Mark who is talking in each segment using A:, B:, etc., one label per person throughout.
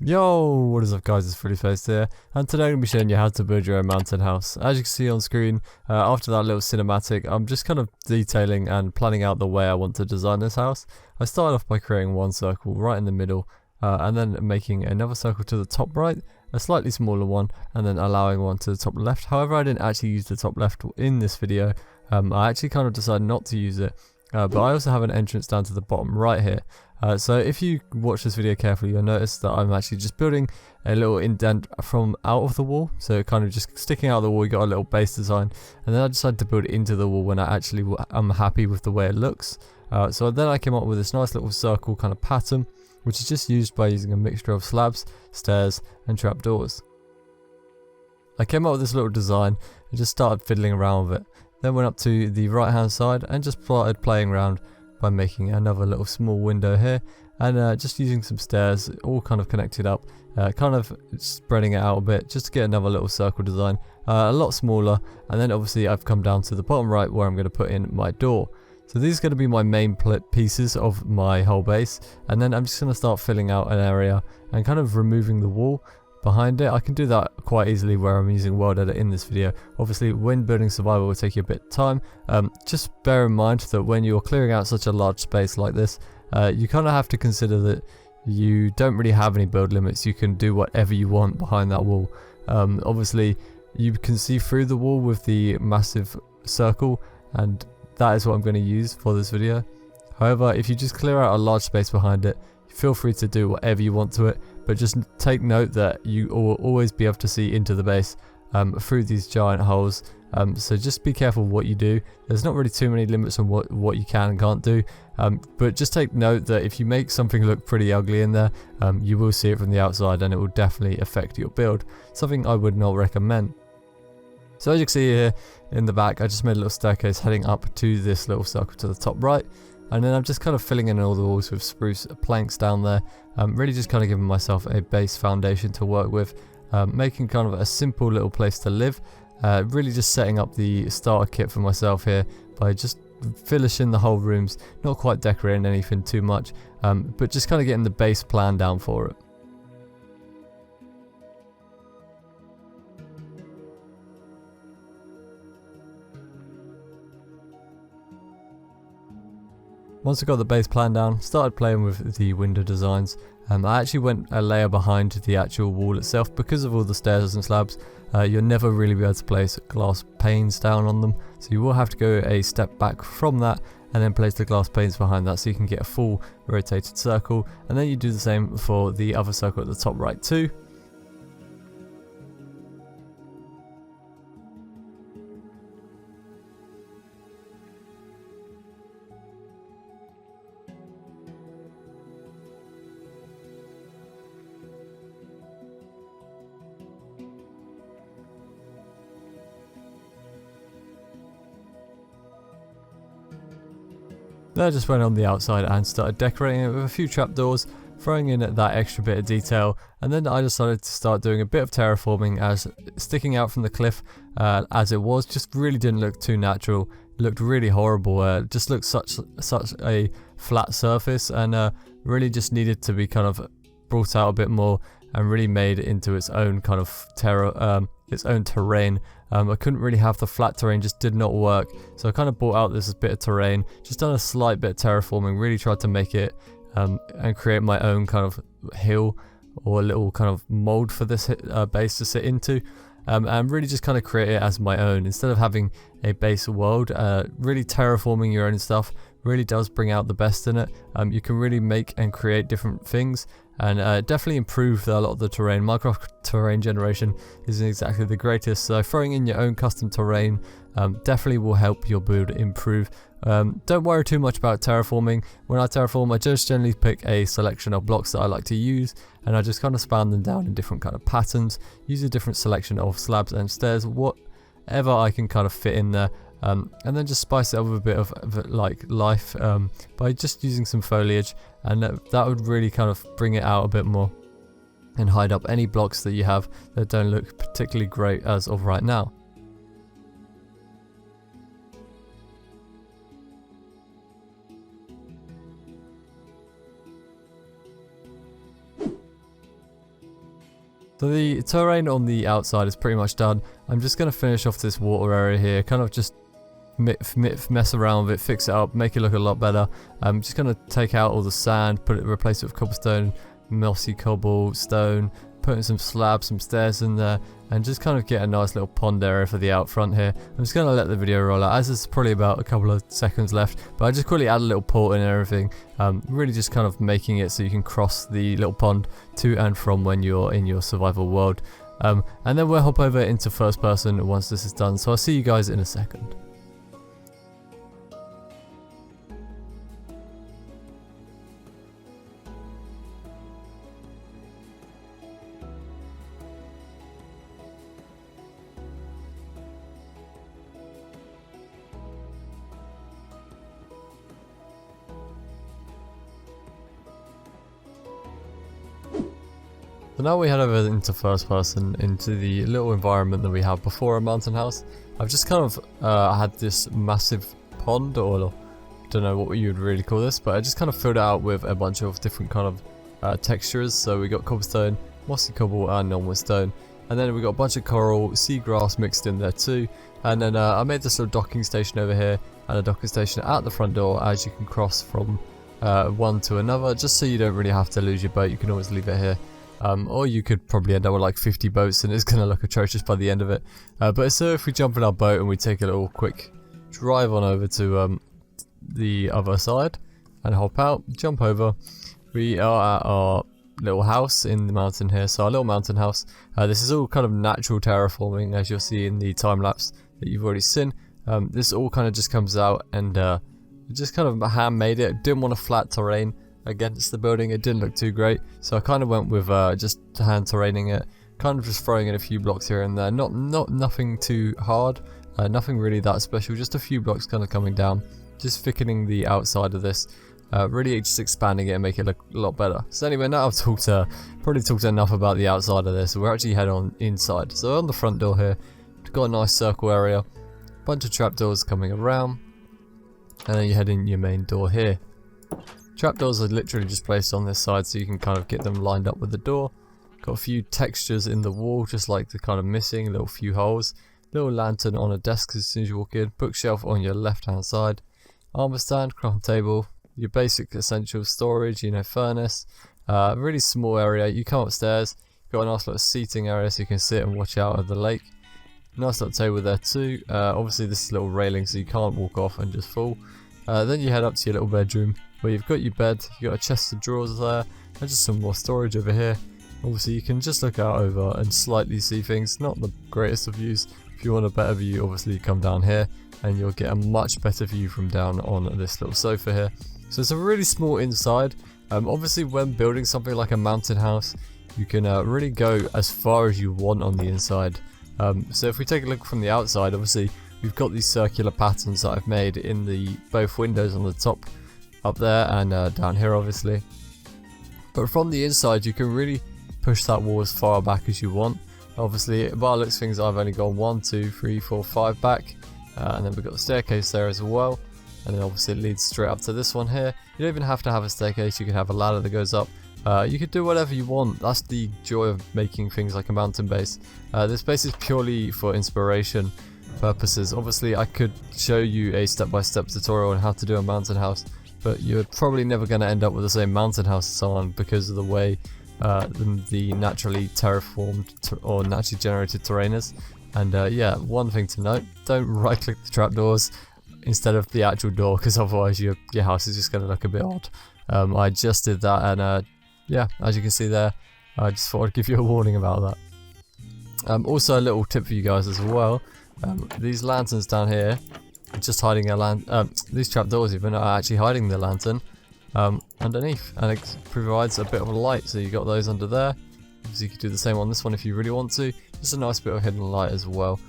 A: Yo, what is up guys, it's FullySpaced here, and today I'm going to be showing you how to build your own mountain house. As you can see on screen, after that little cinematic, I'm just kind of detailing and planning out the way I want to design this house. I started off by creating one circle right in the middle, and then making another circle to the top right, a slightly smaller one, and then allowing one to the top left. However, I didn't actually use the top left in this video. I actually kind of decided not to use it, but I also have an entrance down to the bottom right here. So if you watch this video carefully, you'll notice that I'm actually just building a little indent from out of the wall. So kind of just sticking out of the wall, you got a little base design, and then I decided to build it into the wall when I actually am happy with the way it looks. So then I came up with this nice little circle kind of pattern, which is just used by using a mixture of slabs, stairs, and trapdoors. I came up with this little design and just started fiddling around with it. Then went up to the right hand side and just started playing around by making another little small window here, and just using some stairs all kind of connected up, kind of spreading it out a bit just to get another little circle design, a lot smaller. And then obviously I've come down to the bottom right where I'm going to put in my door. So these are going to be my main pieces of my whole base, and then I'm just going to start filling out an area and kind of removing the wall behind it. I can do that quite easily where I'm using World Edit in this video. Obviously when building survival will take you a bit of time. Just bear in mind that when you're clearing out such a large space like this, you kind of have to consider that you don't really have any build limits. You can do whatever you want behind that wall. Obviously you can see through the wall with the massive circle, and that is what I'm going to use for this video. However, if you just clear out a large space behind it, feel free to do whatever you want to it, but just take note that you will always be able to see into the base through these giant holes. So just be careful what you do. There's not really too many limits on what you can and can't do, but just take note that if you make something look pretty ugly in there, you will see it from the outside and it will definitely affect your build. Something I would not recommend. So as you can see here in the back, I just made a little staircase heading up to this little circle to the top right. And then I'm just kind of filling in all the walls with spruce planks down there, really just kind of giving myself a base foundation to work with, making kind of a simple little place to live, really just setting up the starter kit for myself here by just finishing the whole rooms, not quite decorating anything too much, but just kind of getting the base plan down for it. Once I got the base plan down, started playing with the window designs. I actually went a layer behind the actual wall itself because of all the stairs and slabs. You'll never really be able to place glass panes down on them, so you will have to go a step back from that and then place the glass panes behind that so you can get a full rotated circle. And then you do the same for the other circle at the top right too. Then I just went on the outside and started decorating it with a few trapdoors, throwing in that extra bit of detail, and then I decided to start doing a bit of terraforming, as sticking out from the cliff as it was just really didn't look too natural. It looked really horrible. It just looked such a flat surface, and really just needed to be kind of brought out a bit more and really made it into its own kind of its own terrain. I couldn't really have the flat terrain, just did not work, so I kind of brought out this bit of terrain, just done a slight bit of terraforming, really tried to make it and create my own kind of hill or a little kind of mold for this base to sit into, and really just kind of create it as my own instead of having a base world. Really terraforming your own stuff really does bring out the best in it. You can really make and create different things, and definitely improve a lot of the terrain. Minecraft terrain generation isn't exactly the greatest, so throwing in your own custom terrain definitely will help your build improve. Don't worry too much about terraforming. When I terraform, I just generally pick a selection of blocks that I like to use, and I just kind of span them down in different kind of patterns, use a different selection of slabs and stairs, whatever I can kind of fit in there. And then just spice it up with a bit of like life by just using some foliage, and that would really kind of bring it out a bit more and hide up any blocks that you have that don't look particularly great as of right now. So the terrain on the outside is pretty much done. I'm just going to finish off this water area here, kind of just mess around with it, fix it up, make it look a lot better. I'm just going to take out all the sand, replace it with cobblestone, mossy cobblestone, put in some slabs, some stairs in there, and just kind of get a nice little pond area for the out front here. I'm just going to let the video roll out, as there's probably about a couple of seconds left, but I just quickly add a little port in and everything, really just kind of making it so you can cross the little pond to and from when you're in your survival world. And then we'll hop over into first person once this is done, so I'll see you guys in a second. So now we head over into first person, into the little environment that we have before a mountain house. I've just kind of had this massive pond, or I don't know what you would really call this, but I just kind of filled it out with a bunch of different kind of textures. So we got cobblestone, mossy cobble and normal stone, and then we got a bunch of coral, seagrass mixed in there too. And then I made this little docking station over here and a docking station at the front door, as you can cross from one to another, just so you don't really have to lose your boat. You can always leave it here. Or you could probably end up with like 50 boats and it's going to look atrocious by the end of it. But so if we jump in our boat and we take a little quick drive on over to the other side and hop out, jump over, we are at our little house in the mountain here. So our little mountain house, this is all kind of natural terraforming, as you'll see in the time lapse that you've already seen. This all kind of just comes out and just kind of handmade it. Didn't want a flat terrain against the building, it didn't look too great, so I kind of went with just hand terraining it, kind of just throwing in a few blocks here and there, nothing too hard, nothing really that special, just a few blocks kind of coming down, just thickening the outside of this, really just expanding it and make it look a lot better. So anyway, now I've probably talked enough about the outside of this, so we're actually heading on inside. So on the front door here, we've got a nice circle area, bunch of trapdoors coming around, and then you head in your main door here. Trapdoors are literally just placed on this side so you can kind of get them lined up with the door. Got a few textures in the wall, just like the kind of missing little few holes. Little lantern on a desk as soon as you walk in. Bookshelf on your left hand side. Armor stand, crafting table. Your basic essential storage, furnace. Really small area. You come upstairs. Got a nice little seating area so you can sit and watch out of the lake. Nice little table there too. Obviously this is a little railing so you can't walk off and just fall. Then you head up to your little bedroom, where you've got your bed, you've got a chest of drawers there, and just some more storage over here. Obviously you can just look out over and slightly see things, not the greatest of views. If you want a better view, obviously you come down here and you'll get a much better view from down on this little sofa here. So it's a really small inside. Obviously when building something like a mountain house, you can really go as far as you want on the inside. So if we take a look from the outside, obviously we've got these circular patterns that I've made in the both windows on the top up there and down here obviously, but from the inside you can really push that wall as far back as you want. Obviously by the looks of things I've only gone 1, 2, 3, 4, 5 back, and then we've got the staircase there as well, and then obviously it leads straight up to this one here. You don't even have to have a staircase, you can have a ladder that goes up. You could do whatever you want. That's the joy of making things like a mountain base. This base is purely for inspiration purposes. Obviously I could show you a step-by-step tutorial on how to do a mountain house, but you're probably never going to end up with the same mountain house as someone because of the way the naturally terraformed or naturally generated terrain is. And yeah, one thing to note, don't right click the trapdoors instead of the actual door, because otherwise your house is just going to look a bit odd. I just did that, and yeah, as you can see there, I just thought I'd give you a warning about that. Also a little tip for you guys as well, these lanterns down here, just hiding a these trapdoors even are actually hiding the lantern underneath, and it provides a bit of a light, so you got those under there. So you could do the same on this one if you really want to, just a nice bit of hidden light as well.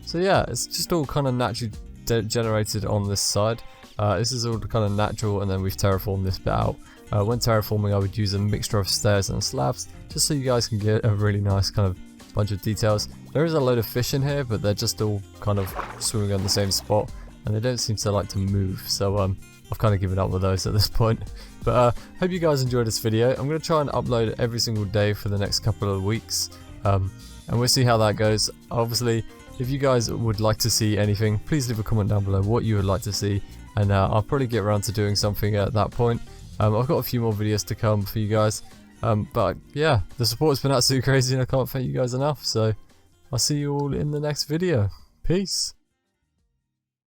A: So yeah, it's just all kind of naturally generated on this side. This is all kind of natural, and then we've terraformed this bit out. When terraforming I would use a mixture of stairs and slabs, just so you guys can get a really nice kind of bunch of details. There is a load of fish in here, but they're just all kind of swimming on the same spot, and they don't seem to like to move. So I've kind of given up with those at this point. But hope you guys enjoyed this video. I'm going to try and upload every single day for the next couple of weeks, and we'll see how that goes. Obviously, if you guys would like to see anything, please leave a comment down below what you would like to see, and I'll probably get around to doing something at that point. I've got a few more videos to come for you guys, but yeah, the support's been absolutely crazy and I can't thank you guys enough, so I'll see you all in the next video. Peace.